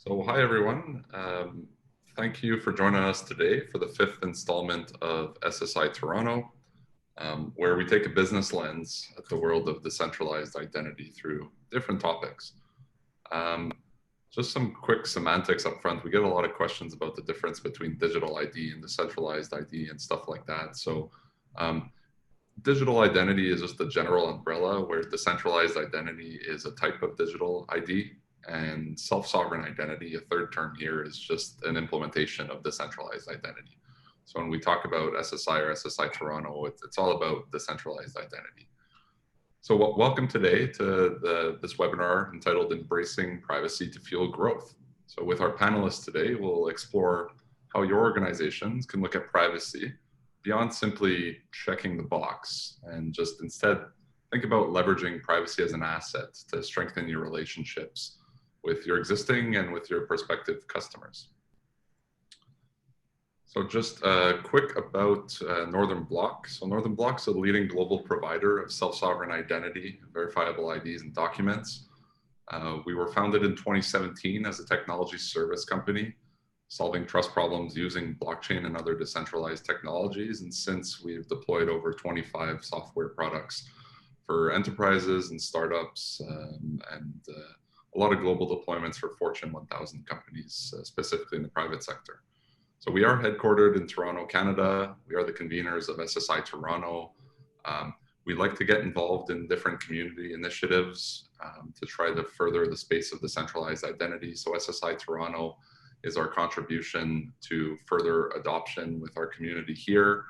So hi everyone. Thank you for joining us today for the fifth installment of SSI Toronto, where we take a business lens at the world of decentralized identity through different topics. Just some quick semantics up front. We get a lot of questions about the difference between digital ID and decentralized ID and stuff like that. So digital identity is just a general umbrella, where decentralized identity is a type of digital ID. And self-sovereign identity, a third term here, is just an implementation of decentralized identity. So when we talk about SSI or SSI Toronto, it's all about decentralized identity. So welcome today to this webinar entitled Embracing Privacy to Fuel Growth. So with our panelists today, we'll explore how your organizations can look at privacy beyond simply checking the box and just instead think about leveraging privacy as an asset to strengthen your relationships with your existing and with your prospective customers. So just quick about Northern Block. So Northern Block is a leading global provider of self-sovereign identity, verifiable IDs and documents. We were founded in 2017 as a technology service company, solving trust problems using blockchain and other decentralized technologies. And since we've deployed over 25 software products for enterprises and startups and a lot of global deployments for Fortune 1000 companies, specifically in the private sector. So we are headquartered in Toronto, Canada. We are the conveners of SSI Toronto. We like to get involved in different community initiatives to try to further the space of decentralized identity. So SSI Toronto is our contribution to further adoption with our community here.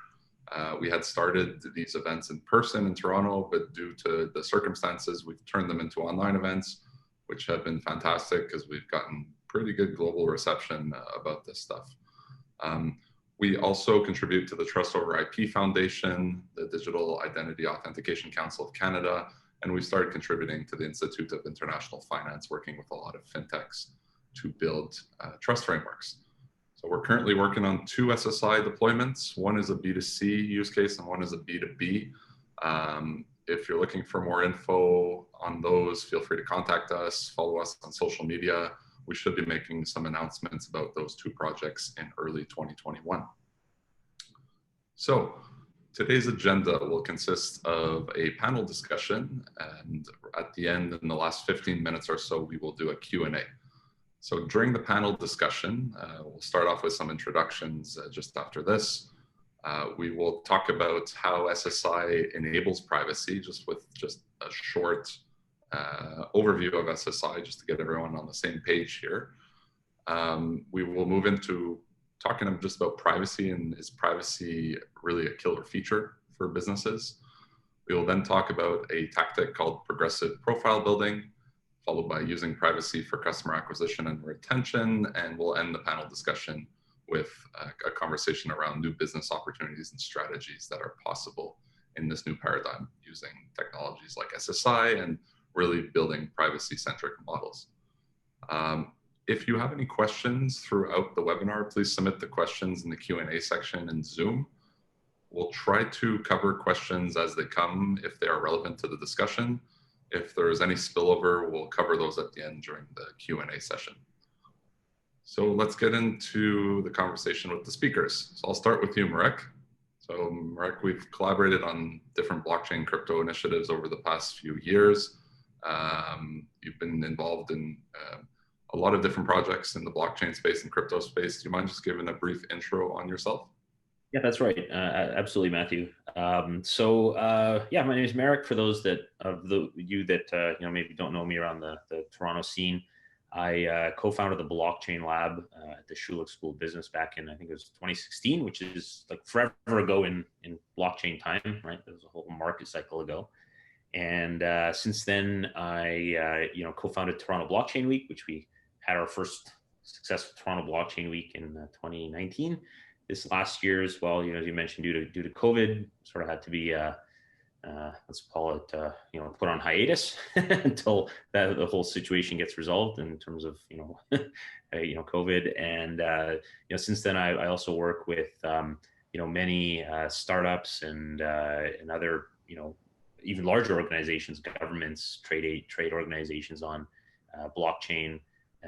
We had started these events in person in Toronto, but due to the circumstances, we've turned them into online events, which have been fantastic because we've gotten pretty good global reception about this stuff. We also contribute to the Trust Over IP Foundation, the Digital Identity Authentication Council of Canada, and we started contributing to the Institute of International Finance, working with a lot of fintechs to build trust frameworks. So we're currently working on 2 SSI deployments. One is a B2C use case and one is a B2B. If you're looking for more info on those, feel free to contact us, follow us on social media. We should be making some announcements about those 2 projects in early 2021. So today's agenda will consist of a panel discussion, and at the end, in the last 15 minutes or so, we will do a Q&A. So during the panel discussion, we'll start off with some introductions just after this. We will talk about how SSI enables privacy, just with a short overview of SSI, just to get everyone on the same page here. We will move into talking just about privacy, and is privacy really a killer feature for businesses? We will then talk about a tactic called progressive profile building, followed by using privacy for customer acquisition and retention, and we'll end the panel discussion with a conversation around new business opportunities and strategies that are possible in this new paradigm using technologies like SSI and really building privacy-centric models. If you have any questions throughout the webinar, please submit the questions in the Q&A section in Zoom. We'll try to cover questions as they come if they are relevant to the discussion. If there's any spillover, we'll cover those at the end during the Q&A session. So let's get into the conversation with the speakers. So I'll start with you, Marek. So Marek, we've collaborated on different blockchain crypto initiatives over the past few years. You've been involved in a lot of different projects in the blockchain space and crypto space. Do you mind just giving a brief intro on yourself? Yeah, that's right. Absolutely, Matthew. Yeah, my name is Marek. For those of you that maybe don't know me around the Toronto scene, I co-founded the blockchain lab at the Schulich School of Business back in, I think it was 2016, which is like forever ago in blockchain time, right? There was a whole market cycle ago. And since then, I co-founded Toronto Blockchain Week, which we had our first successful Toronto Blockchain Week in 2019. This last year as well, as you mentioned, due to COVID, sort of had to be let's call it put on hiatus until the whole situation gets resolved in terms of COVID. And since then, I also work with many startups and other even larger organizations, governments, trade organizations on blockchain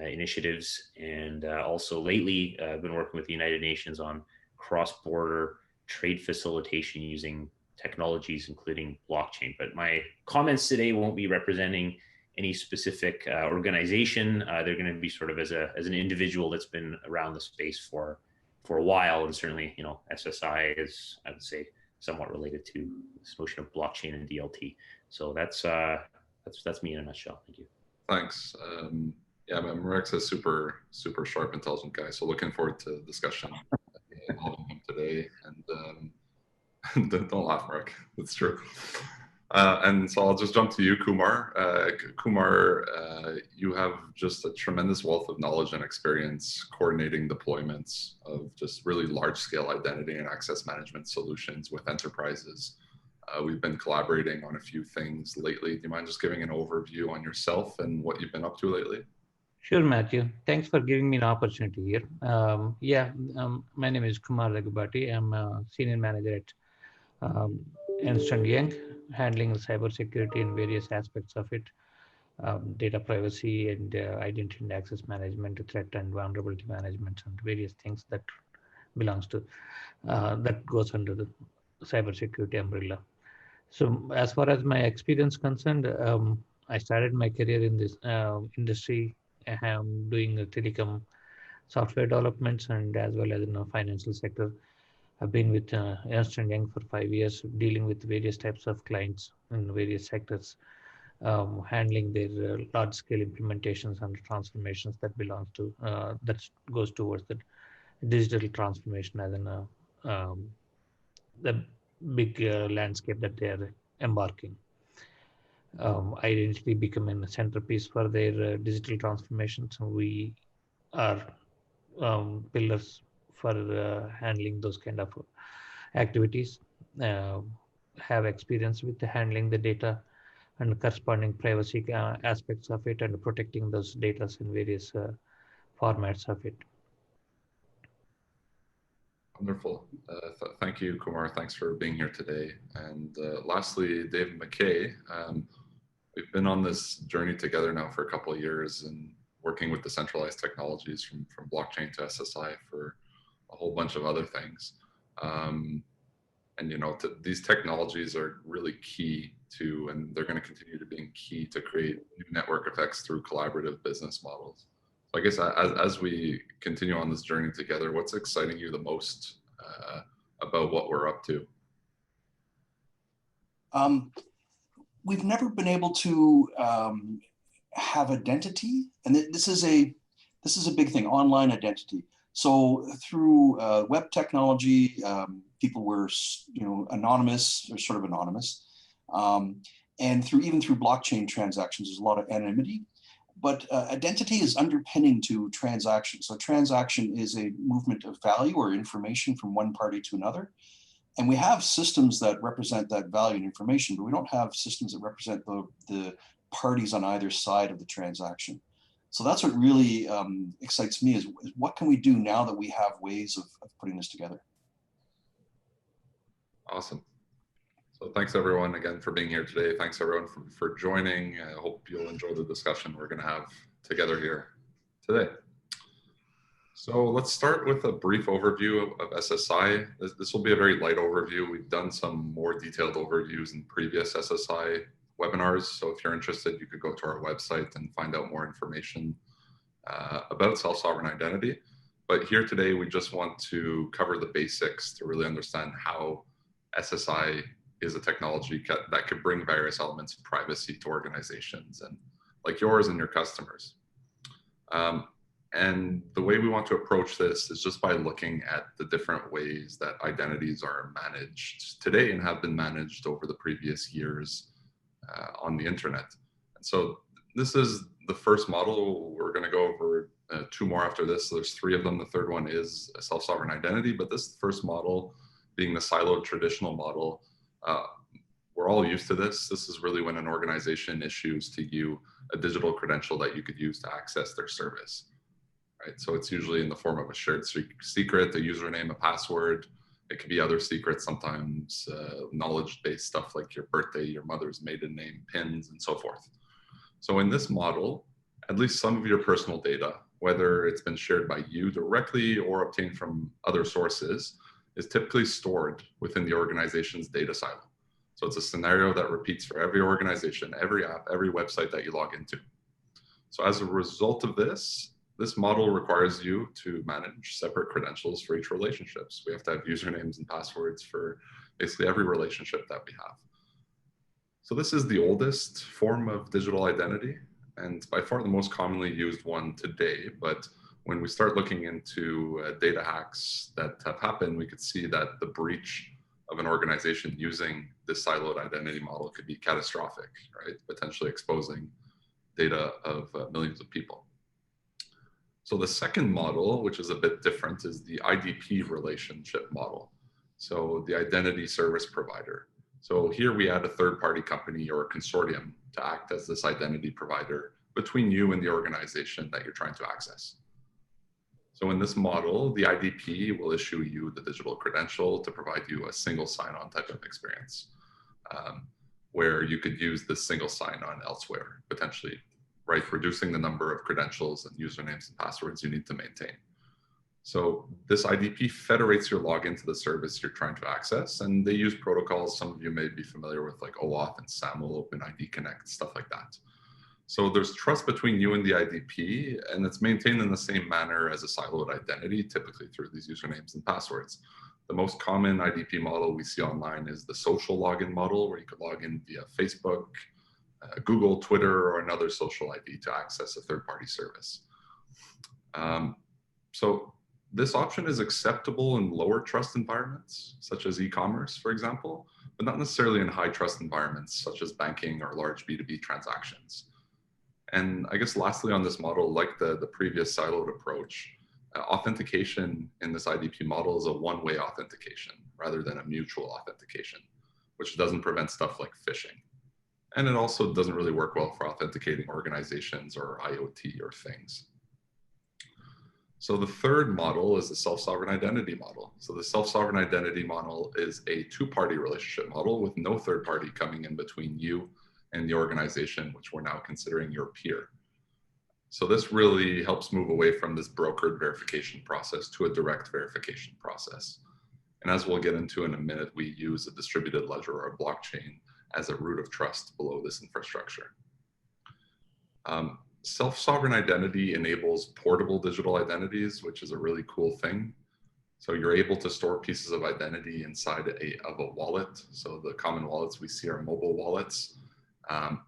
initiatives. And also lately, I've been working with the United Nations on cross-border trade facilitation using technologies, including blockchain. But my comments today won't be representing any specific organization. They're going to be sort of as an individual that's been around the space for a while, and certainly, SSI is, I would say, somewhat related to this notion of blockchain and DLT. So that's me in a nutshell. Thank you. Thanks. Yeah, Marek's a super sharp, intelligent guy. So looking forward to the discussion involving him today. And don't laugh, Marek. It's true. And so I'll just jump to you, Kumar. Kumar, you have just a tremendous wealth of knowledge and experience coordinating deployments of just really large-scale identity and access management solutions with enterprises. We've been collaborating on a few things lately. Do you mind just giving an overview on yourself and what you've been up to lately? Sure, Matthew. Thanks for giving me an opportunity here. My name is Kumar Raghubati. I'm a senior manager at Ernst & Young, handling cybersecurity and various aspects of it, data privacy and identity and access management, threat and vulnerability management, and various things that belongs to that goes under the cybersecurity umbrella. So as far as my experience concerned, I started my career in this industry. I'm doing telecom software developments and as well as in the financial sector. I've been with Ernst & Young for 5 years, dealing with various types of clients in various sectors, handling their large-scale implementations and transformations that belongs to that goes towards the digital transformation as in the big landscape that they are embarking. Identity becoming a centerpiece for their digital transformation. So we are pillars for handling those kind of activities. Have experience with handling the data and corresponding privacy aspects of it and protecting those data in various formats of it. Wonderful. Thank you, Kumar. Thanks for being here today. And lastly, Dave McKay. We've been on this journey together now for a couple of years and working with decentralized technologies from blockchain to SSI for a whole bunch of other things. And these technologies are really key to, and they're going to continue to be key to create new network effects through collaborative business models. So I guess as we continue on this journey together, what's exciting you the most about what we're up to? We've never been able to have identity, and this is a big thing, online identity. So through web technology, people were anonymous or sort of anonymous, and even through blockchain transactions, there's a lot of anonymity. But identity is underpinning to transaction. So transaction is a movement of value or information from one party to another. And we have systems that represent that value and information, but we don't have systems that represent the parties on either side of the transaction. So that's what really excites me is what can we do now that we have ways of putting this together? Awesome. So thanks everyone again for being here today. Thanks everyone for joining. I hope you'll enjoy the discussion we're going to have together here today. So let's start with a brief overview of SSI. This will be a very light overview. We've done some more detailed overviews in previous SSI webinars. So if you're interested, you could go to our website and find out more information about self-sovereign identity. But here today, we just want to cover the basics to really understand how SSI is a technology that could bring various elements of privacy to organizations and like yours and your customers. And the way we want to approach this is just by looking at the different ways that identities are managed today and have been managed over the previous years on the internet. And so this is the first model. We're going to go over two more after this. So there's three of them. The third one is a self-sovereign identity, but this first model being the siloed traditional model, we're all used to this. This is really when an organization issues to you a digital credential that you could use to access their service. Right? So it's usually in the form of a shared secret, a username, a password. It could be other secrets, sometimes knowledge-based stuff like your birthday, your mother's maiden name, PINs, and so forth. So in this model, at least some of your personal data, whether it's been shared by you directly or obtained from other sources, is typically stored within the organization's data silo. So it's a scenario that repeats for every organization, every app, every website that you log into. So as a result of this, this model requires you to manage separate credentials for each relationships. We have to have usernames and passwords for basically every relationship that we have. So this is the oldest form of digital identity, and by far the most commonly used one today. But when we start looking into data hacks that have happened, we could see that the breach of an organization using this siloed identity model could be catastrophic, right? Potentially exposing data of millions of people. So the second model, which is a bit different, is the IDP relationship model. So the identity service provider. So here we add a third-party company or a consortium to act as this identity provider between you and the organization that you're trying to access. So in this model, the IDP will issue you the digital credential to provide you a single sign-on type of experience, where you could use this single sign-on elsewhere, potentially, right? Reducing the number of credentials and usernames and passwords you need to maintain. So this IDP federates your login to the service you're trying to access, and they use protocols some of you may be familiar with, like OAuth and SAML, OpenID Connect, stuff like that. So there's trust between you and the IDP, and it's maintained in the same manner as a siloed identity, typically through these usernames and passwords. The most common IDP model we see online is the social login model, where you could log in via Facebook, Google, Twitter, or another social ID to access a third-party service. So this option is acceptable in lower trust environments, such as e-commerce, for example, but not necessarily in high trust environments, such as banking or large B2B transactions. And I guess lastly on this model, like the previous siloed approach, authentication in this IDP model is a one-way authentication rather than a mutual authentication, which doesn't prevent stuff like phishing. And it also doesn't really work well for authenticating organizations or IoT or things. So the third model is the self-sovereign identity model. So the self-sovereign identity model is a two-party relationship model with no third party coming in between you and the organization, which we're now considering your peer. So this really helps move away from this brokered verification process to a direct verification process. And as we'll get into in a minute, we use a distributed ledger or a blockchain as a root of trust below this infrastructure. Self-sovereign identity enables portable digital identities, which is a really cool thing. So you're able to store pieces of identity inside of a wallet. So the common wallets we see are mobile wallets.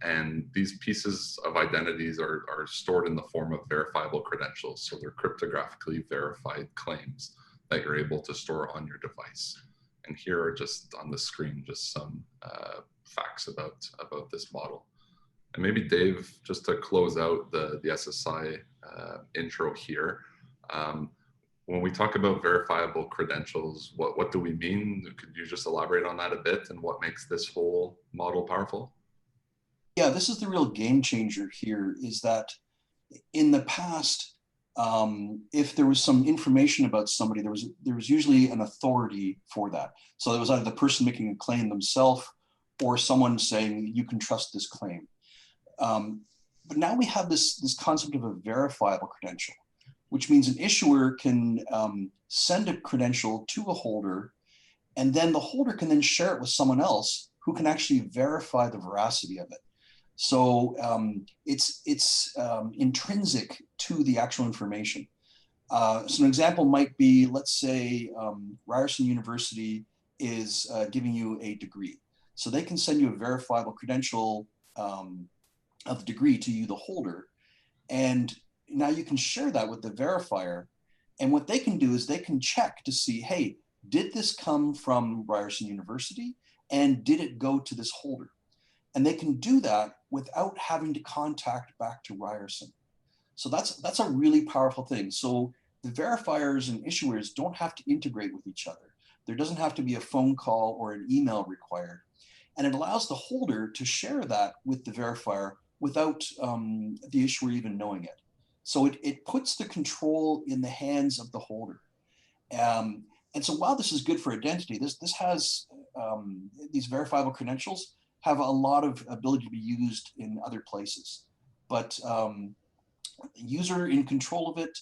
And these pieces of identities are stored in the form of verifiable credentials. So they're cryptographically verified claims that you're able to store on your device. And here are just on the screen, just some facts about this model. And maybe Dave, just to close out the SSI intro here, when we talk about verifiable credentials, what do we mean? Could you just elaborate on that a bit and what makes this whole model powerful? Yeah, this is the real game changer here, is that in the past, if there was some information about somebody, there was usually an authority for that. So there was either the person making a claim themselves or someone saying, you can trust this claim. But now we have this concept of a verifiable credential, which means an issuer can send a credential to a holder, and then the holder can then share it with someone else who can actually verify the veracity of it. So it's intrinsic to the actual information. So an example might be, let's say Ryerson University is giving you a degree. So they can send you a verifiable credential of the degree to you, the holder. And now you can share that with the verifier. And what they can do is they can check to see, hey, did this come from Ryerson University? And did it go to this holder? And they can do that without having to contact back to Ryerson. So that's a really powerful thing. So the verifiers and issuers don't have to integrate with each other. There doesn't have to be a phone call or an email required. And it allows the holder to share that with the verifier without the issuer even knowing it. So it puts the control in the hands of the holder. And so while this is good for identity, this has these verifiable credentials have a lot of ability to be used in other places. But user in control of it,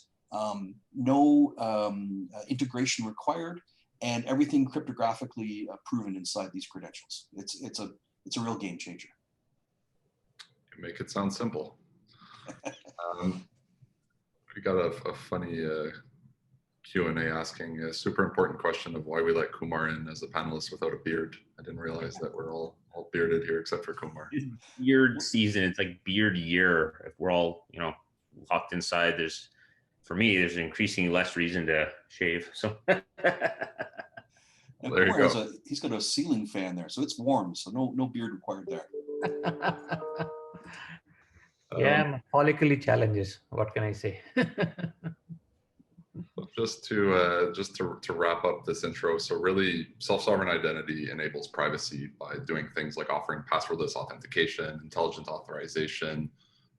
no integration required, and everything cryptographically proven inside these credentials. It's a real game changer. You make it sound simple. We got a funny Q&A asking a super important question of why we let Kumar in as a panelist without a beard. I didn't realize that we're all bearded here except for Kumar. It's beard season. It's like beard year. If we're all, you know, locked inside, for me, there's increasingly less reason to shave. So there you go. He's got a ceiling fan there, so it's warm. So no beard required there. Yeah, follically challenges. What can I say? Just to wrap up this intro, so really self-sovereign identity enables privacy by doing things like offering passwordless authentication, intelligent authorization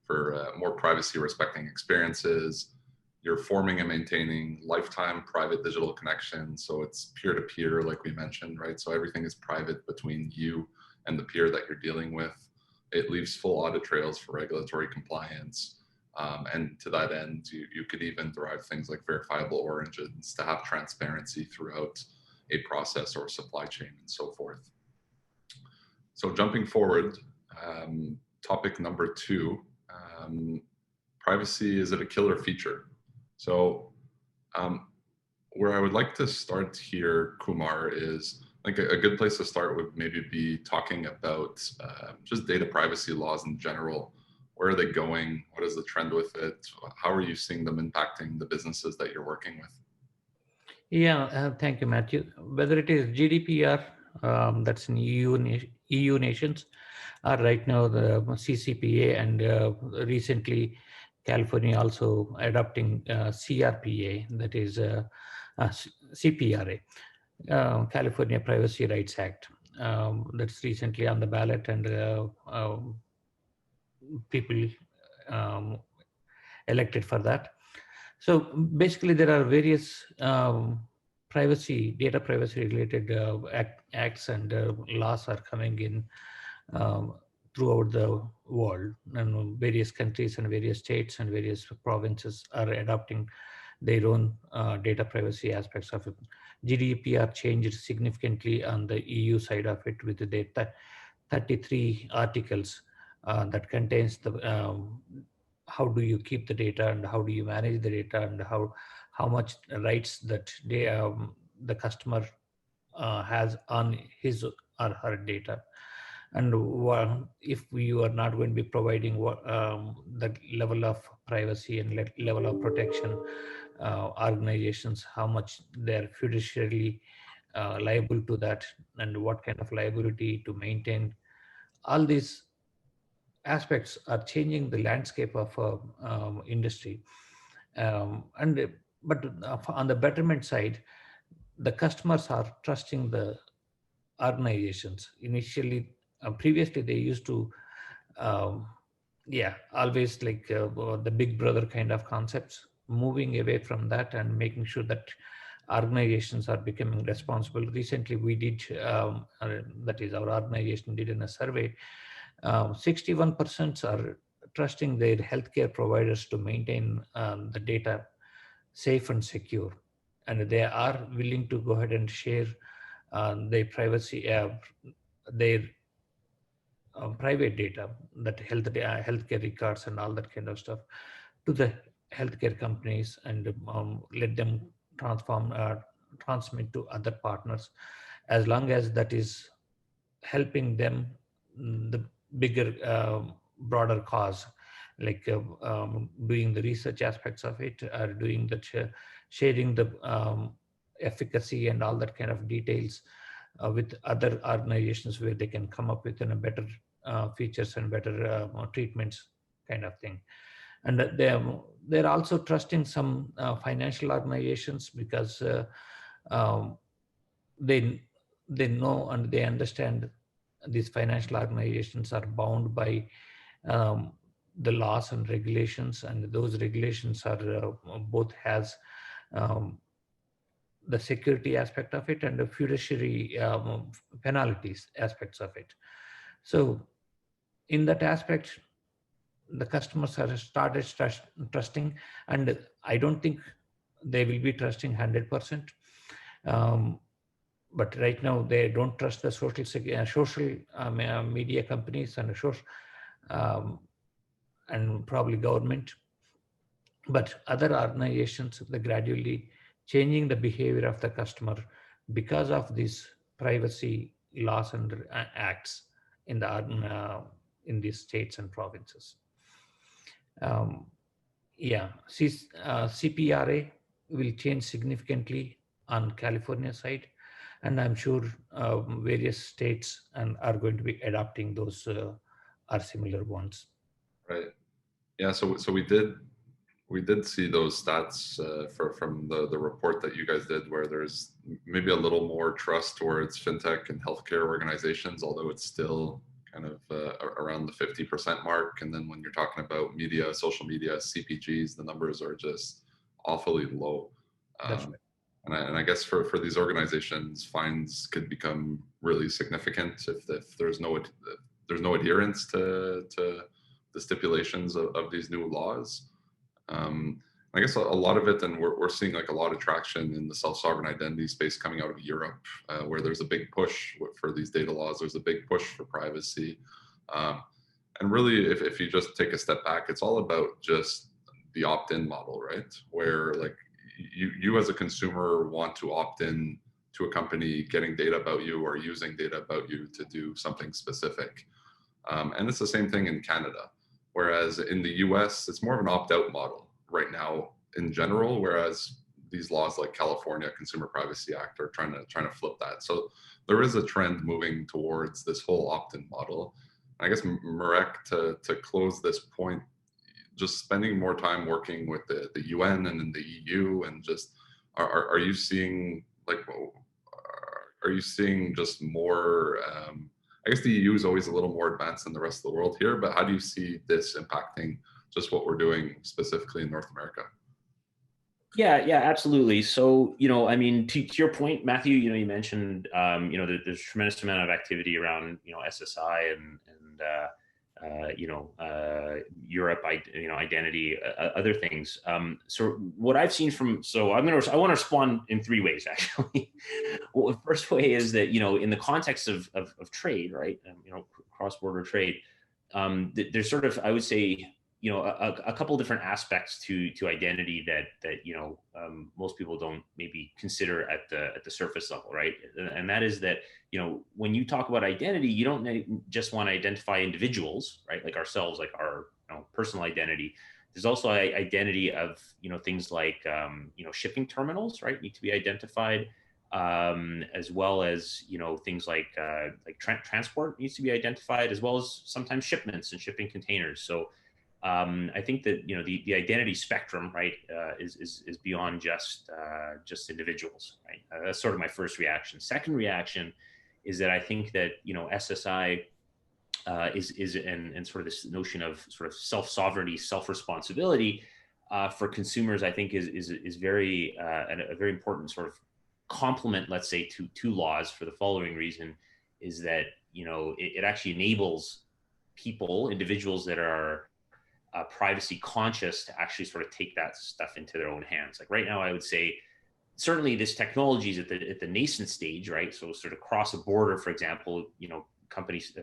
for more privacy respecting experiences. You're forming and maintaining lifetime private digital connections. So it's peer-to-peer, like we mentioned, right? So everything is private between you and the peer that you're dealing with. It leaves full audit trails for regulatory compliance. And to that end, you could even derive things like verifiable origins to have transparency throughout a process or supply chain and so forth. So jumping forward, topic number 2, privacy, is it a killer feature? So where I would like to start here, Kumar, is like a good place to start would maybe be talking about just data privacy laws in general. Where are they going? What is the trend with it? How are you seeing them impacting the businesses that you're working with? Yeah, thank you, Matthew. Whether it is GDPR, that's in EU nations, or right now the CCPA, and recently California also adopting CRPA, that is CPRA, California Privacy Rights Act. That's recently on the ballot, and people elected for that. So basically, there are various data privacy related acts and laws are coming in throughout the world, and various countries and various states and various provinces are adopting their own data privacy aspects of it. GDPR changed significantly on the EU side of it with the 33 articles that contains the how do you keep the data and how do you manage the data and how much rights that the customer has on his or her data. And if you are not going to be providing that level of privacy and level of protection, organizations, how much they're fiduciarily liable to that, and what kind of liability to maintain. All these aspects are changing the landscape of industry. But on the betterment side, the customers are trusting the organizations. Initially, previously they used to, always like the big brother kind of concepts, moving away from that and making sure that organizations are becoming responsible. Recently, we did, that is our organization did in a survey, 61% are trusting their healthcare providers to maintain the data safe and secure. And they are willing to go ahead and share their privacy, their private data, that healthcare records and all that kind of stuff, to the healthcare companies, and let them transmit to other partners, as long as that is helping them the bigger, broader cause, like doing the research aspects of it, or doing the sharing the efficacy and all that kind of details with other organizations, where they can come up with a better features and better treatments kind of thing. And they're also trusting some financial organizations, because they know and they understand these financial organizations are bound by the laws and regulations, and those regulations are both has the security aspect of it and the fiduciary penalties aspects of it. So in that aspect, the customers have started trusting, and I don't think they will be trusting 100%. But right now they don't trust the social media companies and and probably government. But other organizations, they're gradually changing the behavior of the customer because of these privacy laws and acts in in these states and provinces. Yeah, CPRA will change significantly on California side, and I'm sure various states are going to be adopting those or similar ones. Right. Yeah. So we did see those stats from the report that you guys did, where there's maybe a little more trust towards fintech and healthcare organizations, although it's still kind of around the 50% mark. And then when you're talking about media, social media, CPGs, the numbers are just awfully low. That's right. And I guess for these organizations, fines could become really significant if there's no adherence to the stipulations of these new laws. I guess a lot of it, and we're seeing like a lot of traction in the self-sovereign identity space coming out of Europe, where there's a big push for these data laws. There's a big push for privacy. And really, if you just take a step back, it's all about just the opt-in model, right? Where like you as a consumer want to opt in to a company getting data about you or using data about you to do something specific. And it's the same thing in Canada. Whereas in the US, it's more of an opt-out model right now in general, whereas these laws like California Consumer Privacy Act are trying to flip that. So there is a trend moving towards this whole opt-in model. I guess, Marek, to close this point, just spending more time working with the UN and in the EU, and just are you seeing just more? I guess the EU is always a little more advanced than the rest of the world here, but how do you see this impacting just what we're doing specifically in North America? Yeah, absolutely. So, I mean, to your point, Matthew, you mentioned, there's a tremendous amount of activity around, SSI and Europe, identity, other things. So what I've seen I want to respond in three ways, actually. Well, the first way is that, in the context of trade, right, cross-border trade, there's sort of, I would say, a couple of different aspects to identity that most people don't maybe consider at the surface level, right? And that is that, when you talk about identity, you don't just want to identify individuals, right? Like ourselves, like our personal identity. There's also identity of things like shipping terminals, right? Need to be identified, as well as things like transport needs to be identified, as well as sometimes shipments and shipping containers. So I think that the identity spectrum, right, is beyond just individuals, right? That's sort of my first reaction. Second reaction is that I think that SSI is and sort of this notion of sort of self-sovereignty, self-responsibility for consumers, I think is very a very important sort of complement, let's say, to laws, for the following reason, is that it actually enables individuals that are privacy conscious to actually sort of take that stuff into their own hands. Like right now, I would say certainly this technology is at the nascent stage, right? So sort of cross a border, for example, countries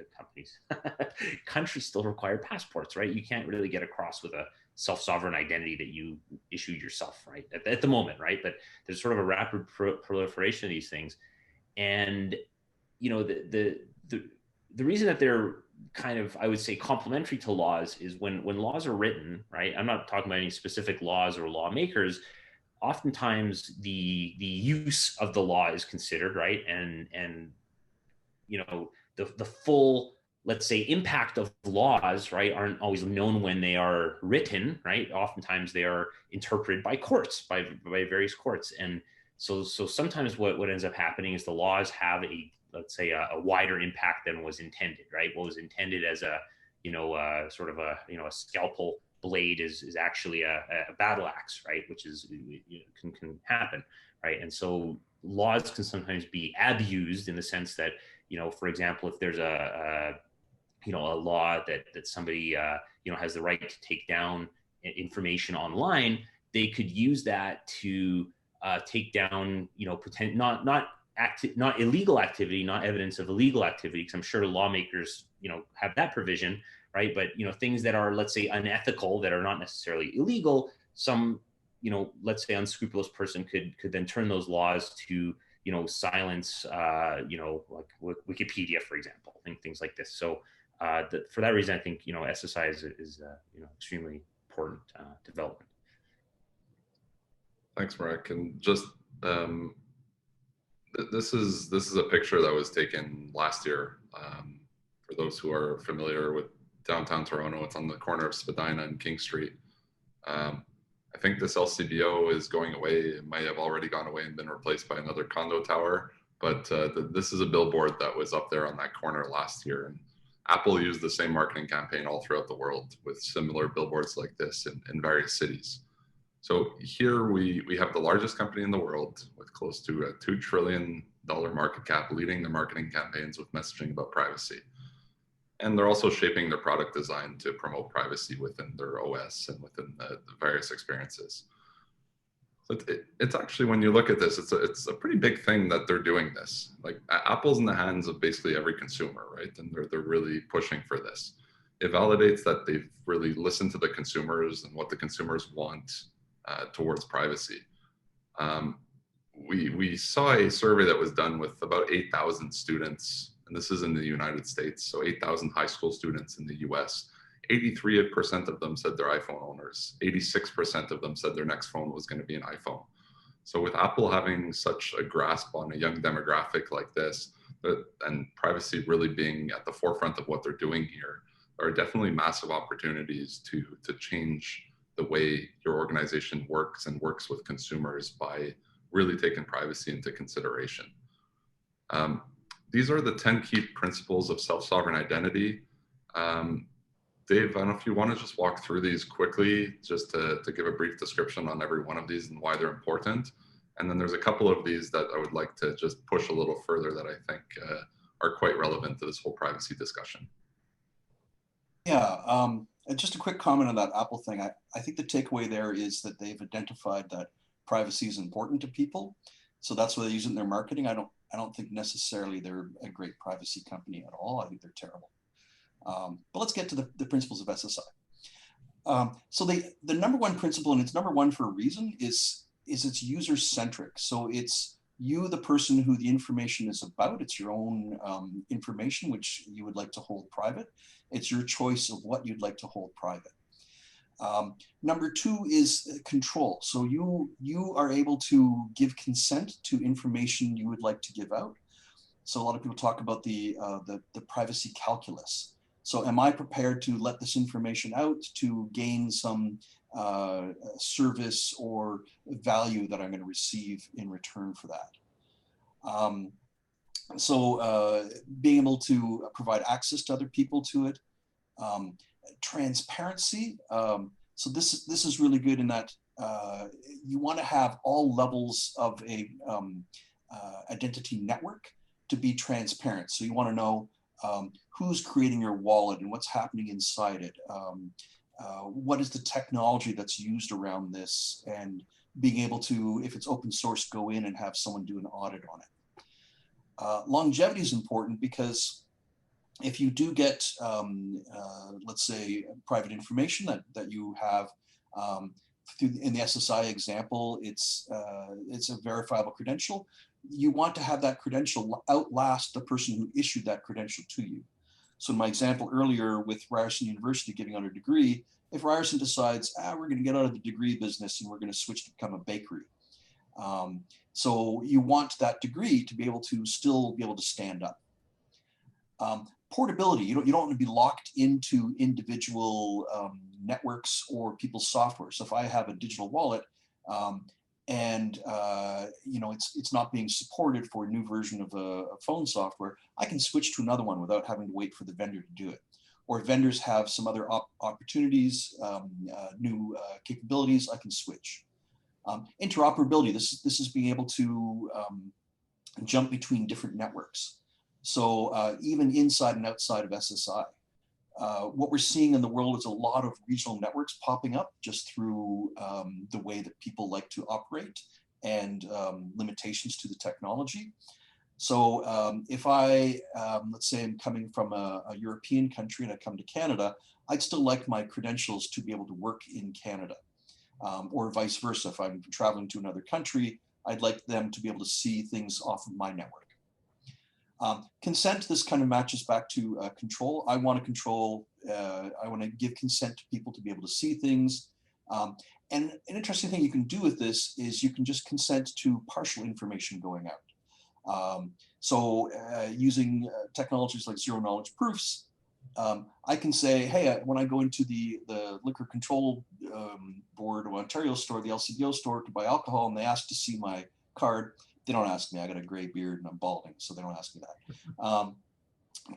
still require passports, right? You can't really get across with a self-sovereign identity that you issued yourself, right? At the moment, right? But there's sort of a rapid proliferation of these things, and the reason that they're kind of, I would say, complementary to laws is when laws are written, right? I'm not talking about any specific laws or lawmakers. Oftentimes the use of the law is considered, right? And the full, let's say, impact of laws, right, aren't always known when they are written, right? Oftentimes they are interpreted by courts, by various courts. And so sometimes what ends up happening is the laws have let's say a wider impact than was intended, right? What was intended as a sort of a scalpel blade is actually a battle axe, right? Which is can happen, right? And so laws can sometimes be abused in the sense that for example, if there's a law that somebody has the right to take down information online, they could use that to take down, not illegal activity, not evidence of illegal activity, because I'm sure lawmakers, have that provision, right? But, things that are, let's say, unethical, that are not necessarily illegal, some, let's say unscrupulous person could then turn those laws to, silence, like Wikipedia, for example, and things like this. So for that reason, I think, SSI is extremely important development. Thanks, Marek. And just this is a picture that was taken last year. For those who are familiar with downtown Toronto, it's on the corner of Spadina and King Street. I think this LCBO is going away. It might have already gone away and been replaced by another condo tower. But this is a billboard that was up there on that corner last year. And Apple used the same marketing campaign all throughout the world with similar billboards like this in various cities. So here we have the largest company in the world with close to a $2 trillion market cap, leading the marketing campaigns with messaging about privacy. And they're also shaping their product design to promote privacy within their OS and within the various experiences. So it's actually, when you look at this, it's a pretty big thing that they're doing this. Like, Apple's in the hands of basically every consumer, right? And they're really pushing for this. It validates that they've really listened to the consumers and what the consumers want towards privacy. We saw a survey that was done with about 8,000 students, and this is in the United States, so 8,000 high school students in the US. 83% of them said they're iPhone owners. 86% of them said their next phone was going to be an iPhone. So with Apple having such a grasp on a young demographic like this, and privacy really being at the forefront of what they're doing here, there are definitely massive opportunities to change the way your organization works and works with consumers by really taking privacy into consideration. These are the 10 key principles of self-sovereign identity. Dave, I don't know if you want to just walk through these quickly, just to give a brief description on every one of these and why they're important. And then there's a couple of these that I would like to just push a little further that I think are quite relevant to this whole privacy discussion. Yeah, just a quick comment on that Apple thing. I think the takeaway there is that they've identified that privacy is important to people. So that's why they use it in their marketing. I don't think necessarily they're a great privacy company at all. I think they're terrible. But let's get to the principles of SSI. So the number one principle, and it's number one for a reason, is it's user-centric. So it's you, the person who the information is about. It's your own information, which you would like to hold private. It's your choice of what you'd like to hold private. Number two is control. So you are able to give consent to information you would like to give out. So a lot of people talk about the privacy calculus. So am I prepared to let this information out to gain some service or value that I'm going to receive in return for that? So being able to provide access to other people to it. Transparency. So this is really good in that you want to have all levels of a identity network to be transparent. So you want to know who's creating your wallet and what's happening inside it. What is the technology that's used around this, and being able to, if it's open source, go in and have someone do an audit on it. Longevity is important because if you do get, let's say, private information that you have, in the SSI example, it's a verifiable credential. You want to have that credential outlast the person who issued that credential to you. So in my example earlier with Ryerson University giving out a degree, if Ryerson decides, we're going to get out of the degree business and we're going to switch to become a bakery. So you want that degree to be able to still be able to stand up. Portability, you don't want to be locked into individual networks or people's software. So if I have a digital wallet and it's not being supported for a new version of a phone software, I can switch to another one without having to wait for the vendor to do it. Or if vendors have some other opportunities, new capabilities, I can switch. Interoperability, this is being able to jump between different networks. So even inside and outside of SSI, what we're seeing in the world is a lot of regional networks popping up just through the way that people like to operate and limitations to the technology. So if I, let's say I'm coming from a European country and I come to Canada, I'd still like my credentials to be able to work in Canada, or vice versa. If I'm traveling to another country, I'd like them to be able to see things off of my network. Consent, this kind of matches back to control. I want to control, I want to give consent to people to be able to see things. And an interesting thing you can do with this is you can just consent to partial information going out. Using technologies like zero knowledge proofs, I can say, hey, when I go into the Liquor Control Board of Ontario store, the LCBO store, to buy alcohol, and they ask to see my card, they don't ask me. I got a gray beard and I'm balding, so they don't ask me that.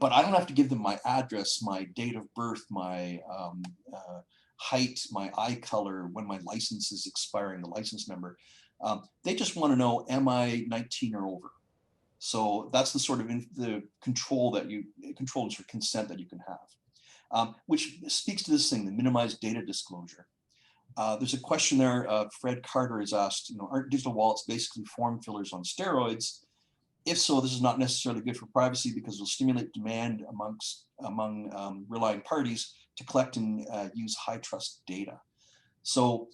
But I don't have to give them my address, my date of birth, my height, my eye color, when my license is expiring, the license number. They just want to know, am I 19 or over? So that's the sort of the control that control or consent that you can have, which speaks to this thing, the minimized data disclosure. There's a question there, Fred Carter has asked, aren't digital wallets basically form fillers on steroids? If so, this is not necessarily good for privacy because it'll stimulate demand among relying parties to collect and use high trust data. So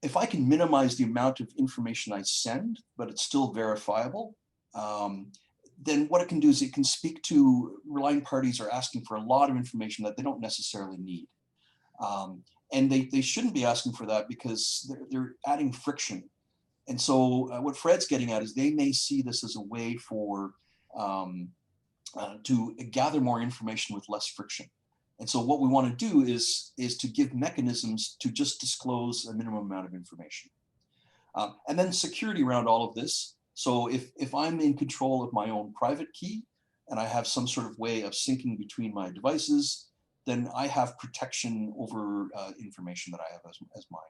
if I can minimize the amount of information I send, but it's still verifiable, then what it can do is it can speak to relying parties are asking for a lot of information that they don't necessarily need. And they shouldn't be asking for that because they're adding friction. And so what Fred's getting at is they may see this as a way for to gather more information with less friction. And so what we want to do is to give mechanisms to just disclose a minimum amount of information. And then security around all of this. So if I'm in control of my own private key and I have some sort of way of syncing between my devices, then I have protection over information that I have as mine.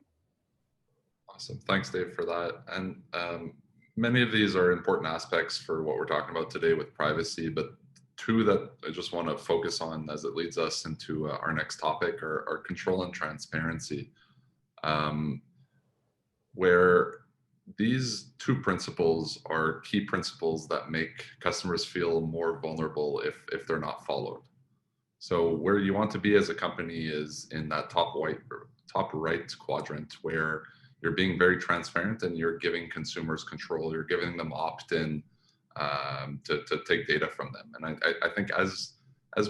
Awesome. Thanks, Dave, for that. And many of these are important aspects for what we're talking about today with privacy, but two that I just want to focus on as it leads us into our next topic are control and transparency, where these two principles are key principles that make customers feel more vulnerable if they're not followed. So where you want to be as a company is in that top right quadrant, where you're being very transparent and you're giving consumers control. You're giving them opt-in to take data from them. And I think as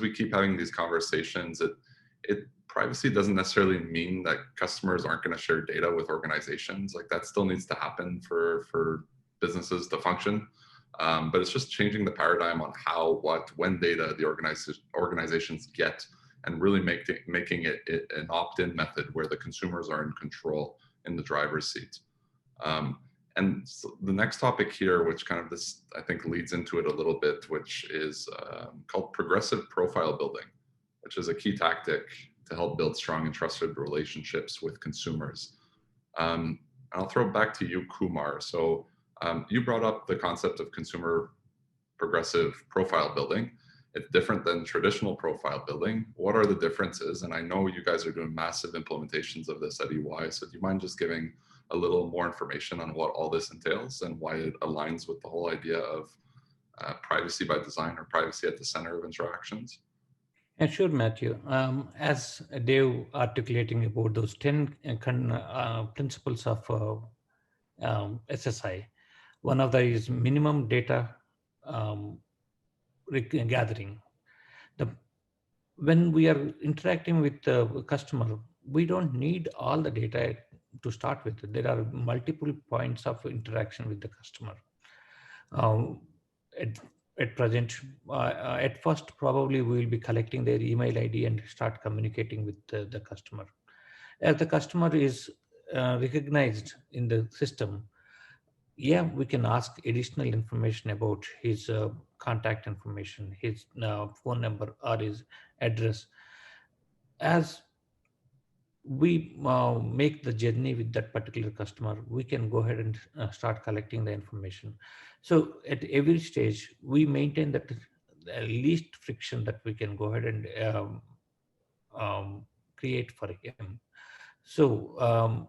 we keep having these conversations, privacy doesn't necessarily mean that customers aren't going to share data with organizations. Like, that still needs to happen for businesses to function. But it's just changing the paradigm on how, what, when data the organizations get, and really making it an opt-in method where the consumers are in control, in the driver's seat. And so the next topic here, which kind of this, I think, leads into it a little bit, which is called progressive profile building, which is a key tactic to help build strong and trusted relationships with consumers. And I'll throw it back to you, Kumar. So you brought up the concept of consumer progressive profile building. It's different than traditional profile building. What are the differences? And I know you guys are doing massive implementations of this at EY. So do you mind just giving a little more information on what all this entails and why it aligns with the whole idea of privacy by design, or privacy at the center of interactions? And sure, Matthew. As Dave articulating about those 10 principles of SSI, one of them is minimum data gathering. When we are interacting with the customer, we don't need all the data to start with. There are multiple points of interaction with the customer. At present, at first, probably we will be collecting their email ID and start communicating with the customer. As the customer is recognized in the system, yeah, we can ask additional information about his contact information, his phone number, or his address. As we make the journey with that particular customer, we can go ahead and start collecting the information. So at every stage, we maintain that least friction that we can go ahead and create for him. So,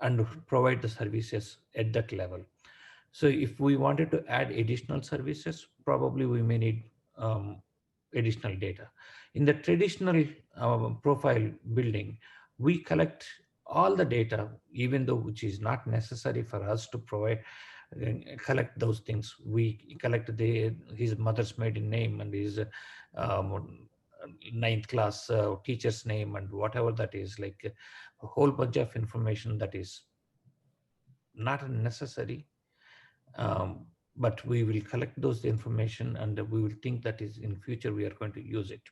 and provide the services at that level. So if we wanted to add additional services, probably we may need additional data. In the traditional profile building, we collect all the data, even though which is not necessary for us to provide, collect those things. We collect his mother's maiden name and his ninth class teacher's name and whatever that is, like a whole bunch of information that is not necessary. But we will collect those information and we will think that is in future we are going to use it.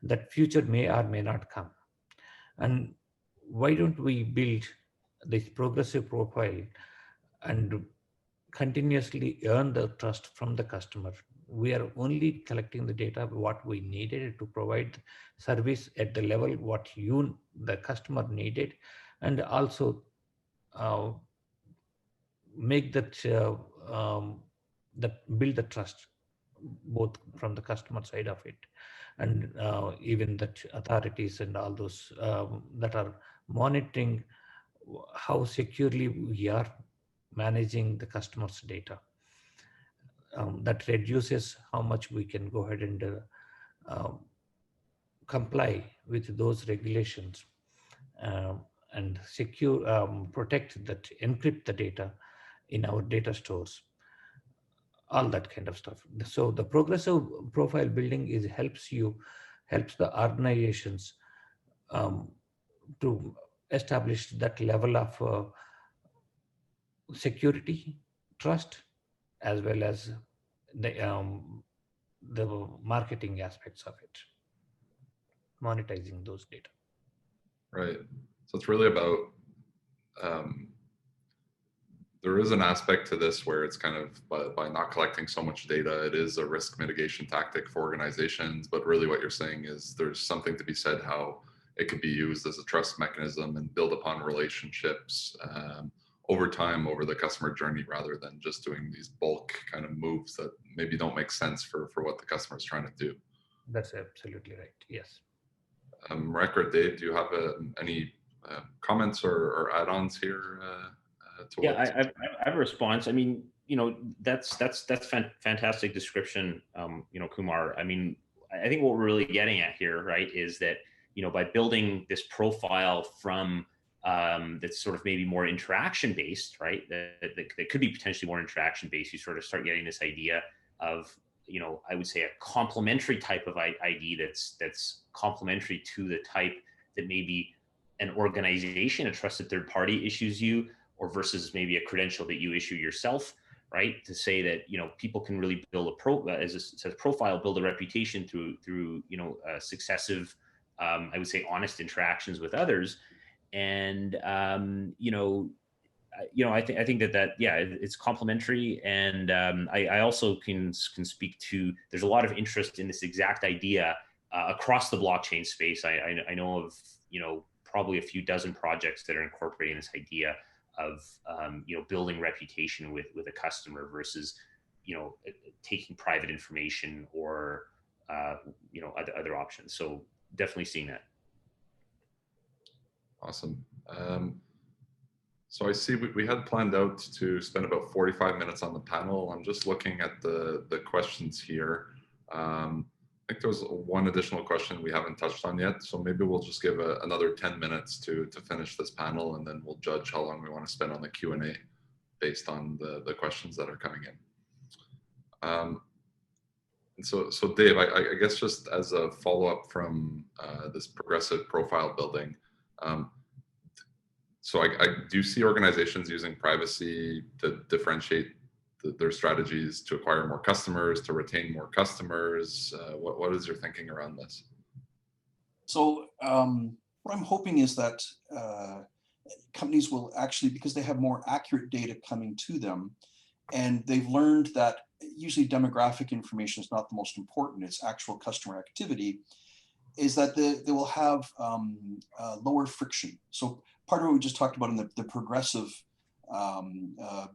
That future may or may not come. And why don't we build this progressive profile and continuously earn the trust from the customer? We are only collecting the data what we needed to provide service at the level what the customer needed, and also make that build the trust both from the customer side of it, and even that authorities and all those that are monitoring how securely we are managing the customer's data. That reduces how much we can go ahead and comply with those regulations and secure, protect that, encrypt the data in our data stores, all that kind of stuff. So the progressive profile building helps the organizations to establish that level of security, trust, as well as the marketing aspects of it, monetizing those data. Right. So it's really about, there is an aspect to this where it's kind of by not collecting so much data, it is a risk mitigation tactic for organizations. But really what you're saying is there's something to be said how it could be used as a trust mechanism and build upon relationships over time, over the customer journey, rather than just doing these bulk kind of moves that maybe don't make sense for what the customer is trying to do. That's absolutely right. Yes. Marek or Dave, do you have any comments or add-ons here? I have a response. I mean, that's fantastic description, Kumar. I mean, I think what we're really getting at here, right, is that, by building this profile from that's sort of maybe more interaction based, right, that could be potentially more interaction based, you sort of start getting this idea of, I would say a complementary type of ID that's complementary to the type that maybe an organization, a trusted third party issues you, or versus maybe a credential that you issue yourself, right? To say that, people can really build as it says, profile, build a reputation through successive, I would say, honest interactions with others. And, I think that it's complementary. And I also can speak to, there's a lot of interest in this exact idea across the blockchain space. I know of, probably a few dozen projects that are incorporating this idea of, building reputation with a customer versus, taking private information or, other options. So definitely seeing that. Awesome. So I see we had planned out to spend about 45 minutes on the panel. I'm just looking at the questions here. I think there was one additional question we haven't touched on yet. So maybe we'll just give another 10 minutes to finish this panel, and then we'll judge how long we want to spend on the Q&A based on the questions that are coming in. And so Dave, I guess just as a follow-up from this progressive profile building, so I do see organizations using privacy to differentiate their strategies to acquire more customers, to retain more customers. What is your thinking around this? So what I'm hoping is that companies will actually, because they have more accurate data coming to them, and they've learned that usually demographic information is not the most important, it's actual customer activity, is that they will have lower friction. So part of what we just talked about in the progressive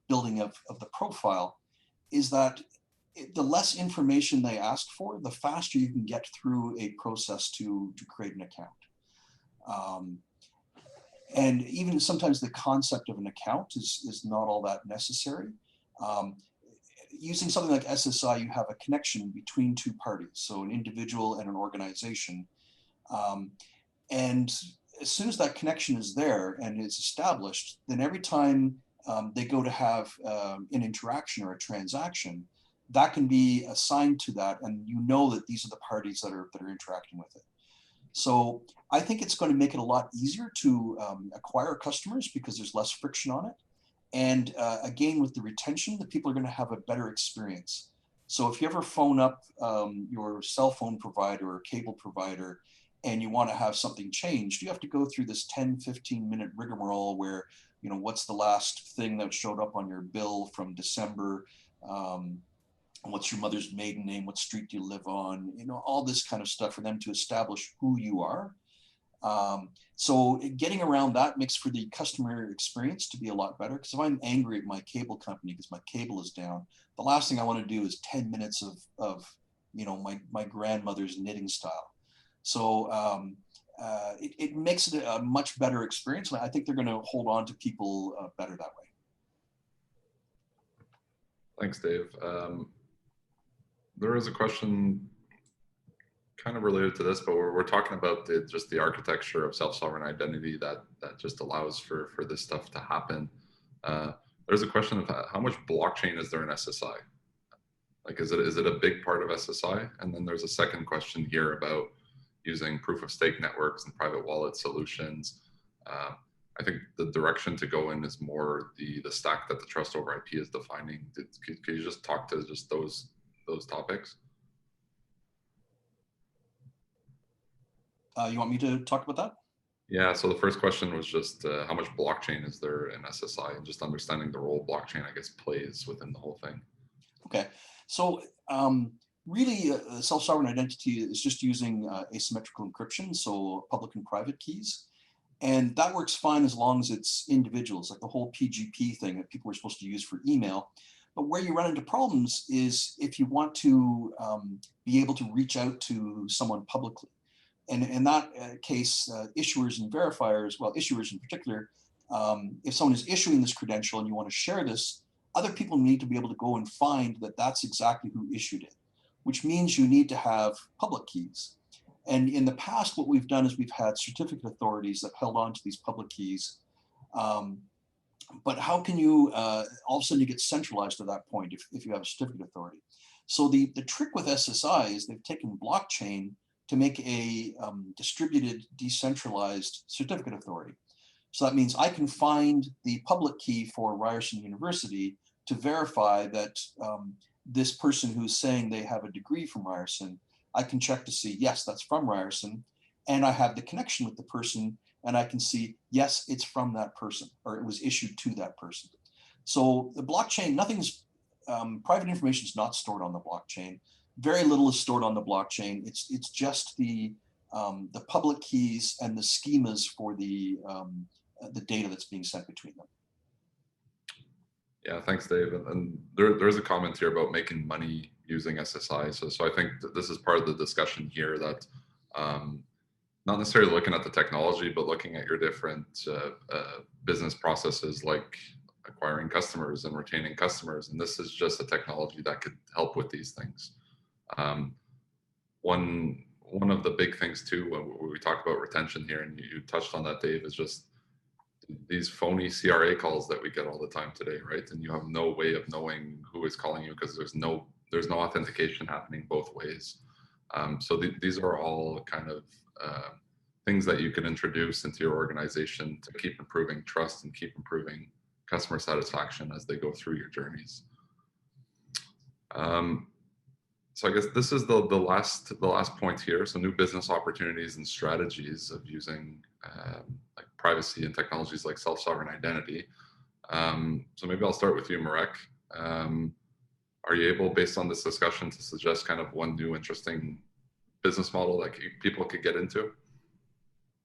building of the profile is that the less information they ask for, the faster you can get through a process to create an account. And even sometimes the concept of an account is not all that necessary. Using something like SSI, you have a connection between two parties, so an individual and an organization. And as soon as that connection is there and is established, then every time they go to have an interaction or a transaction, that can be assigned to that, and you know that these are the parties that are interacting with it. So I think it's going to make it a lot easier to acquire customers because there's less friction on it. And again, with the retention, the people are going to have a better experience. So if you ever phone up your cell phone provider or cable provider and you want to have something changed, you have to go through this 10-15-minute rigmarole where, you know, what's the last thing that showed up on your bill from December? What's your mother's maiden name? What street do you live on? You know, all this kind of stuff for them to establish who you are. So getting around that makes for the customer experience to be a lot better. Because if I'm angry at my cable company because my cable is down, the last thing I want to do is 10 minutes of you know, my grandmother's knitting style. So it makes it a much better experience. And I think they're going to hold on to people better that way. Thanks, Dave. There is a question kind of related to this, but we're talking about just the architecture of self-sovereign identity that just allows for this stuff to happen. There's a question of how much blockchain is there in SSI? Like, is it a big part of SSI? And then there's a second question here about using proof of stake networks and private wallet solutions. I think the direction to go in is more the stack that the trust over IP is defining. Could you just talk to just those topics? You want me to talk about that? Yeah, so the first question was just how much blockchain is there in SSI, and just understanding the role blockchain, I guess, plays within the whole thing. Okay, so really self-sovereign identity is just using asymmetrical encryption, so public and private keys. And that works fine as long as it's individuals, like the whole PGP thing that people were supposed to use for email. But where you run into problems is if you want to be able to reach out to someone publicly. And in that case, issuers and verifiers, well, issuers in particular, if someone is issuing this credential and you want to share this, other people need to be able to go and find that that's exactly who issued it, which means you need to have public keys. And in the past, what we've done is we've had certificate authorities that held on to these public keys. But how can you, all of a sudden you get centralized at that point if you have a certificate authority. So the trick with SSI is they've taken blockchain to make a distributed, decentralized certificate authority. So that means I can find the public key for Ryerson University to verify that this person who's saying they have a degree from Ryerson, I can check to see, yes, that's from Ryerson, and I have the connection with the person, and I can see, yes, it's from that person, or it was issued to that person. So the blockchain, nothing's, private information is not stored on the blockchain. Very little is stored on the blockchain. It's just the public keys and the schemas for the data that's being sent between them. Yeah, thanks, Dave. And there's a comment here about making money using SSI. So I think that this is part of the discussion here, that not necessarily looking at the technology, but looking at your different business processes, like acquiring customers and retaining customers. And this is just a technology that could help with these things. One of the big things too, when we talk about retention here, and you touched on that, Dave, is just these phony CRA calls that we get all the time today, right? And you have no way of knowing who is calling you because there's no authentication happening both ways. So these are all kind of things that you can introduce into your organization to keep improving trust and keep improving customer satisfaction as they go through your journeys. So I guess this is the last point here. So new business opportunities and strategies of using like privacy and technologies like self-sovereign identity. So maybe I'll start with you, Marek. Are you able, based on this discussion, to suggest kind of one new interesting business model that people could get into?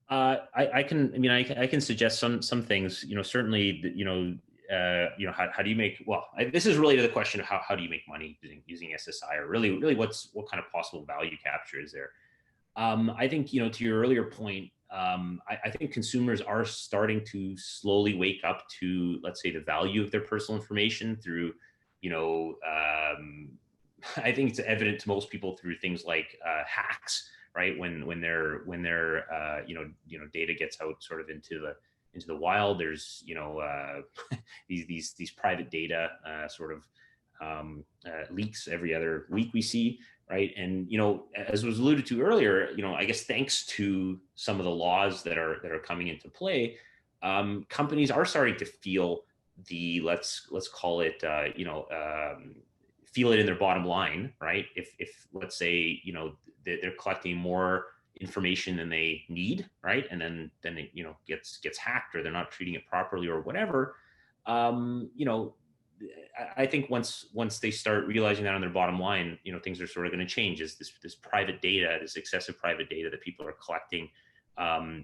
I can suggest some things. You know, certainly, you know, you know, how do you make, well, this is related to the question of how do you make money using SSI, or really what kind of possible value capture is there? I think, you know, to your earlier point, I think consumers are starting to slowly wake up to, let's say, the value of their personal information through, you know, I think it's evident to most people through things like hacks, right? When their you know data gets out sort of into the wild, there's, you know, these private data sort of leaks every other week we see, right? And, you know, as was alluded to earlier, you know, I guess thanks to some of the laws that are coming into play, companies are starting to feel the, let's call it, you know, feel it in their bottom line, right? If let's say, you know, they're collecting more information than they need, right? And then it, you know, gets hacked, or they're not treating it properly or whatever. You know, I think once they start realizing that on their bottom line, you know, things are sort of going to change. Is this private data, this excessive private data that people are collecting,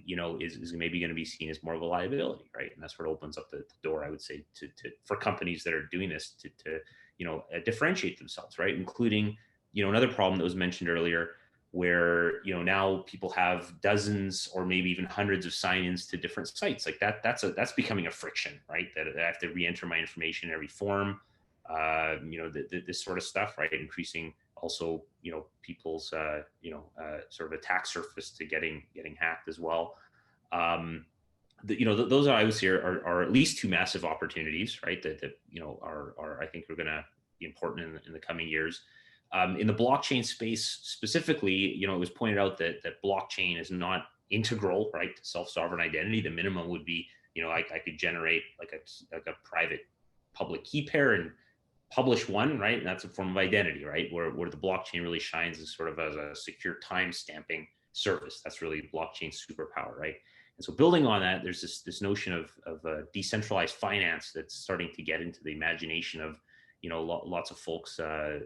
you know, is maybe going to be seen as more of a liability, right? And that's what opens up the door, I would say, to for companies that are doing this to you know, differentiate themselves, right? Including, you know, another problem that was mentioned earlier, where, you know, now people have dozens or maybe even hundreds of sign-ins to different sites. Like that's becoming a friction, right? That I have to re-enter my information in every form, you know, this sort of stuff, right? Increasing also, you know, people's, you know, sort of attack surface to getting hacked as well. You know, those I would say are at least two massive opportunities, right? That you know are I think are going to be important in the coming years. In the blockchain space specifically, you know, it was pointed out that blockchain is not integral, right, to self-sovereign identity. The minimum would be, you know, I could generate like a private public key pair and publish one, right? And that's a form of identity, right? Where the blockchain really shines as sort of as a secure time stamping service. That's really blockchain's superpower, right? And so building on that, there's this notion of decentralized finance that's starting to get into the imagination of, you know, lots of folks, I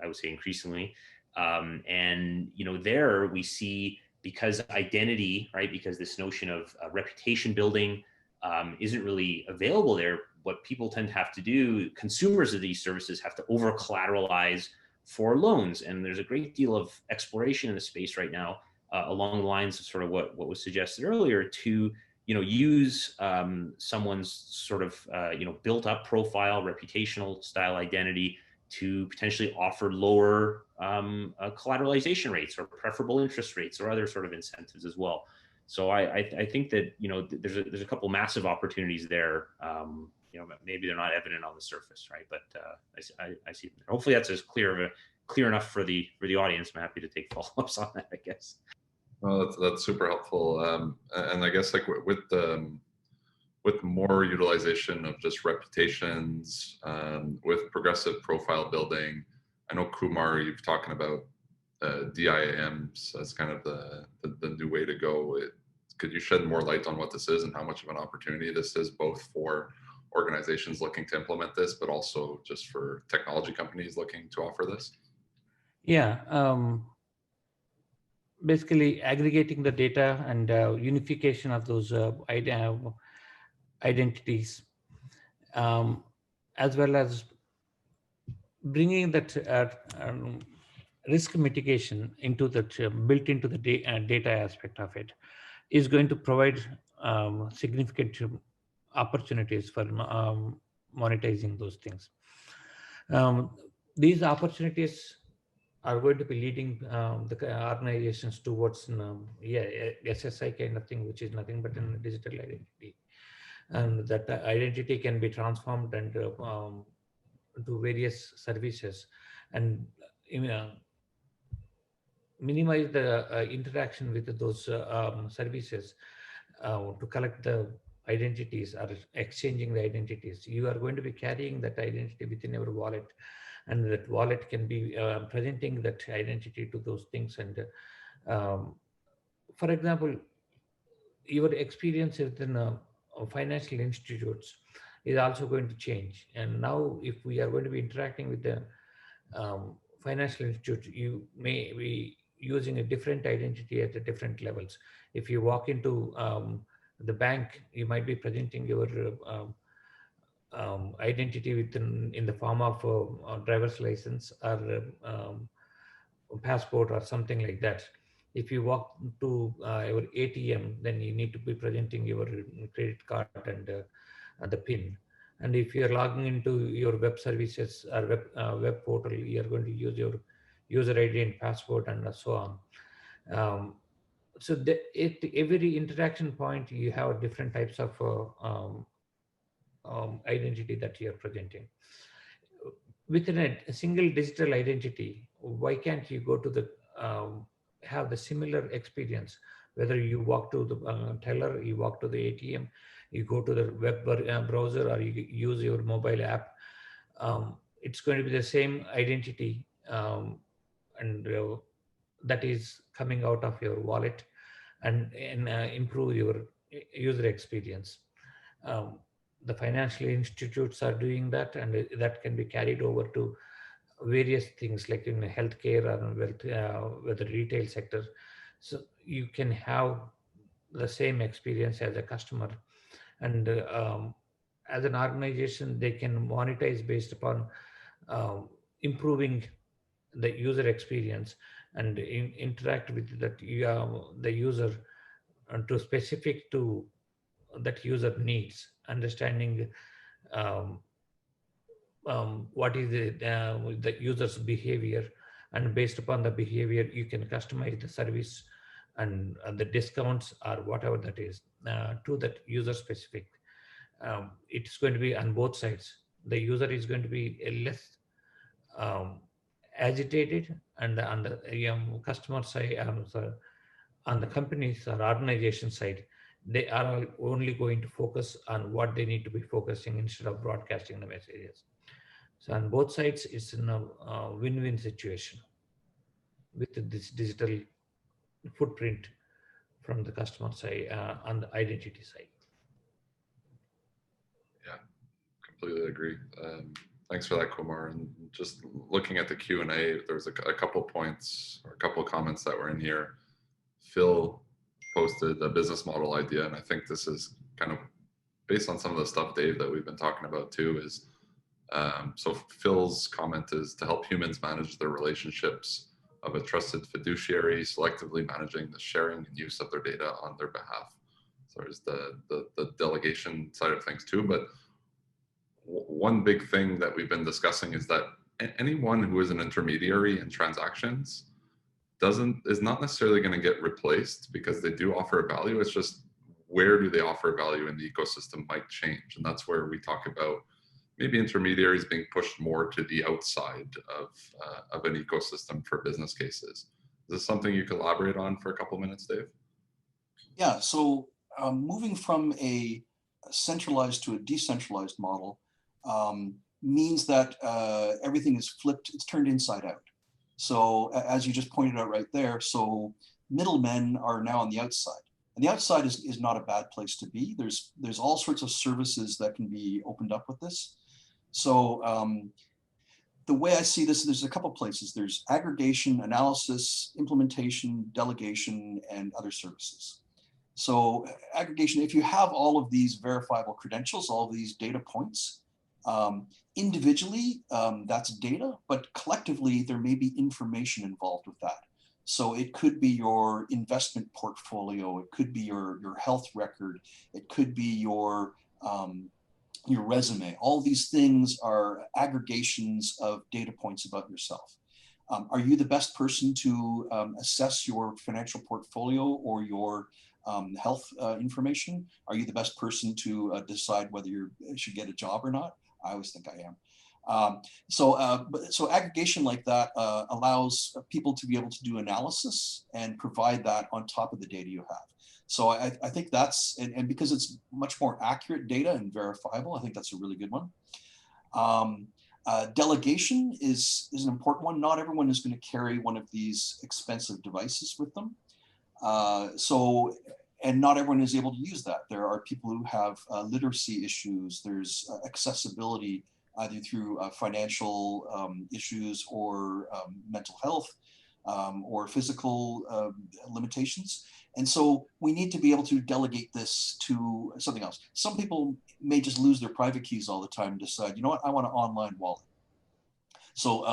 would say increasingly. And, you know, there we see, because identity, right, because this notion of reputation building isn't really available there, what people tend to have to do, consumers of these services have to over collateralize for loans. And there's a great deal of exploration in the space right now, along the lines of sort of what was suggested earlier, to, you know, use someone's sort of you know, built up profile, reputational style identity to potentially offer lower collateralization rates or preferable interest rates or other sort of incentives as well. So I think that, you know, there's a couple massive opportunities there. You know, maybe they're not evident on the surface, right? But I see. Hopefully that's as clear enough for the audience. I'm happy to take follow-ups on that, I guess. Well, that's super helpful. And I guess like with more utilization of just reputations, with progressive profile building, I know Kumar, you've talking about DIAMs as kind of the new way to go. Could you shed more light on what this is and how much of an opportunity this is, both for organizations looking to implement this, but also just for technology companies looking to offer this? Yeah. Basically, aggregating the data and unification of those identities, as well as bringing that risk mitigation into that built into the data aspect of it, is going to provide significant opportunities for monetizing those things. These opportunities are going to be leading the organizations towards SSI kind of thing, which is nothing but a digital identity, and that identity can be transformed and to various services, and minimize the interaction with those services to collect the identities or exchanging the identities. You are going to be carrying that identity within your wallet, and that wallet can be presenting that identity to those things. And for example, your experience in financial institutes is also going to change. And now if we are going to be interacting with the financial institute, you may be using a different identity at the different levels. If you walk into the bank, you might be presenting your identity in the form of a driver's license or passport or something like that. If you walk to your ATM, then you need to be presenting your credit card and the PIN. And if you are logging into your web services or web portal, you are going to use your user ID and password and so on. So every interaction point, you have different types of identity that you are presenting. Within a single digital identity, why can't you go to the have the similar experience? Whether you walk to the teller, you walk to the ATM, you go to the web browser, or you use your mobile app, it's going to be the same identity, and that is coming out of your wallet, and improve your user experience. Um, the financial institutes are doing that, and that can be carried over to various things like in healthcare or with the retail sector. So you can have the same experience as a customer, and as an organization, they can monetize based upon improving the user experience and interact with that the user to specific to that user needs, understanding um, what is the user's behavior, and based upon the behavior, you can customize the service and the discounts or whatever that is to that user specific. It's going to be on both sides. The user is going to be less um, agitated, and on the customer side, sorry, on the companies or organization side, they are only going to focus on what they need to be focusing instead of broadcasting the messages. So on both sides, it's a win-win situation with this digital footprint from the customer side on the identity side. Yeah, completely agree. Thanks for that, Kumar. And just looking at the Q&A, there's a couple points or a couple comments that were in here. Phil posted a business model idea, and I think this is kind of based on some of the stuff, Dave, that we've been talking about too. Is so Phil's comment is to help humans manage their relationships of a trusted fiduciary, selectively managing the sharing and use of their data on their behalf. So there's the delegation side of things too. But one big thing that we've been discussing is that anyone who is an intermediary in transactions is not necessarily going to get replaced, because they do offer a value. It's just where do they offer value in the ecosystem might change, and that's where we talk about maybe intermediaries being pushed more to the outside of an ecosystem for business cases. Is this something you could elaborate on for a couple minutes, Dave? Yeah. So moving from a centralized to a decentralized model means that everything is flipped. It's turned inside out. So as you just pointed out right there, so middlemen are now on the outside. And the outside is not a bad place to be. There's all sorts of services that can be opened up with this. So the way I see this, there's a couple places. There's aggregation, analysis, implementation, delegation, and other services. So aggregation, if you have all of these verifiable credentials, all of these data points, individually, that's data, but collectively, there may be information involved with that. So it could be your investment portfolio, it could be your health record, it could be your resume. All these things are aggregations of data points about yourself. Are you the best person to assess your financial portfolio or your health information? Are you the best person to decide whether you should get a job or not? I always think I am. So aggregation like that allows people to be able to do analysis and provide that on top of the data you have. So I think that's, and because it's much more accurate data and verifiable, I think that's a really good one. Delegation is an important one. Not everyone is going to carry one of these expensive devices with them. And not everyone is able to use that. There are people who have literacy issues. There's accessibility either through financial issues or mental health or physical limitations. And so we need to be able to delegate this to something else. Some people may just lose their private keys all the time and decide, you know what, I want an online wallet. So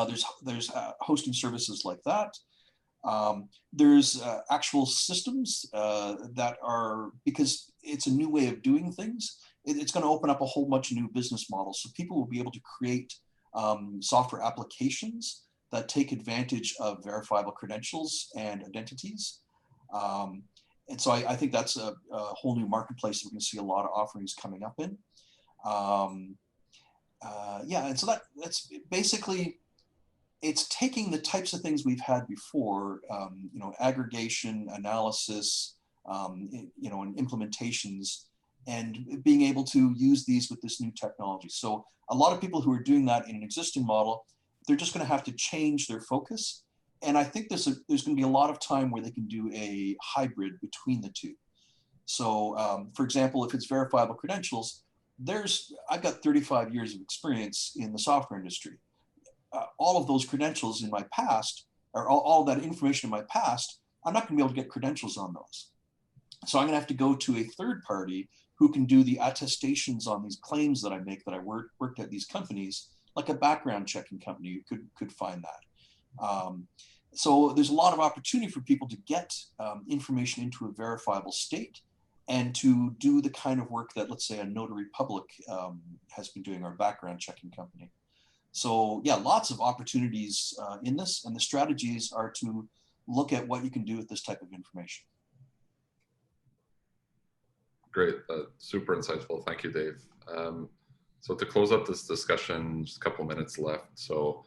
there's hosting services like that. There's actual systems that are, because it's a new way of doing things, it's going to open up a whole bunch of new business models. So people will be able to create software applications that take advantage of verifiable credentials and identities. And so I think that's a whole new marketplace that we're going to see a lot of offerings coming up in. Yeah, and so that's basically, it's taking the types of things we've had before, you know, aggregation, analysis, you know, and implementations, and being able to use these with this new technology. So a lot of people who are doing that in an existing model, they're just going to have to change their focus. And I think there's going to be a lot of time where they can do a hybrid between the two. So for example, if it's verifiable credentials, I've got 35 years of experience in the software industry. All of those credentials in my past, or all that information in my past, I'm not going to be able to get credentials on those. So I'm going to have to go to a third party who can do the attestations on these claims that I make, that I worked at these companies, like a background checking company could find that. So there's a lot of opportunity for people to get information into a verifiable state and to do the kind of work that, let's say, a notary public has been doing, our background checking company. So yeah, lots of opportunities in this, and the strategies are to look at what you can do with this type of information. Great, super insightful. Thank you, Dave. So to close up this discussion, just a couple minutes left. So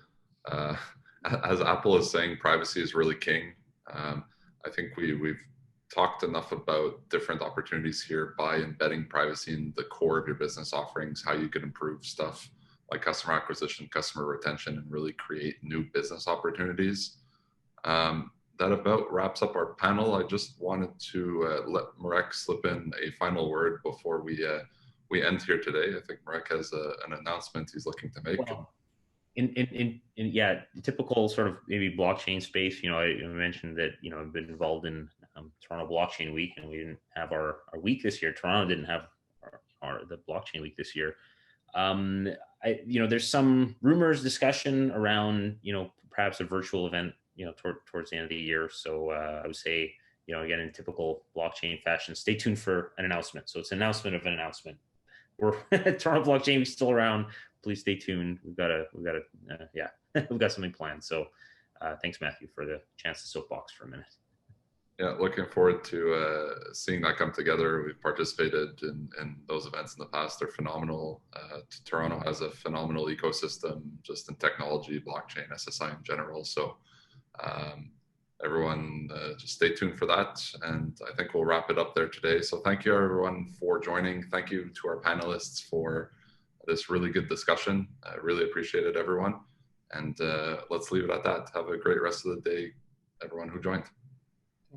as Apple is saying, privacy is really king. I think we've talked enough about different opportunities here by embedding privacy in the core of your business offerings, how you can improve stuff like customer acquisition, customer retention, and really create new business opportunities. That about wraps up our panel. I just wanted to let Marek slip in a final word before we end here today. I think Marek has an announcement he's looking to make. Well, in typical sort of maybe blockchain space, you know, I mentioned that, you know, I've been involved in Toronto Blockchain Week, and we didn't have our week this year. Toronto didn't have the blockchain week this year. You know, there's some rumors, discussion around, you know, perhaps a virtual event, you know, towards the end of the year. So I would say, you know, again, in typical blockchain fashion, stay tuned for an announcement. So it's an announcement of an announcement. We're Toronto Blockchain Week's still around. Please stay tuned. We've got something planned. So thanks, Matthew, for the chance to soapbox for a minute. Yeah, looking forward to seeing that come together. We've participated in those events in the past. They're phenomenal. Toronto has a phenomenal ecosystem just in technology, blockchain, SSI in general. So everyone just stay tuned for that. And I think we'll wrap it up there today. So thank you everyone for joining. Thank you to our panelists for this really good discussion. I really appreciate it, everyone. And let's leave it at that. Have a great rest of the day, everyone who joined.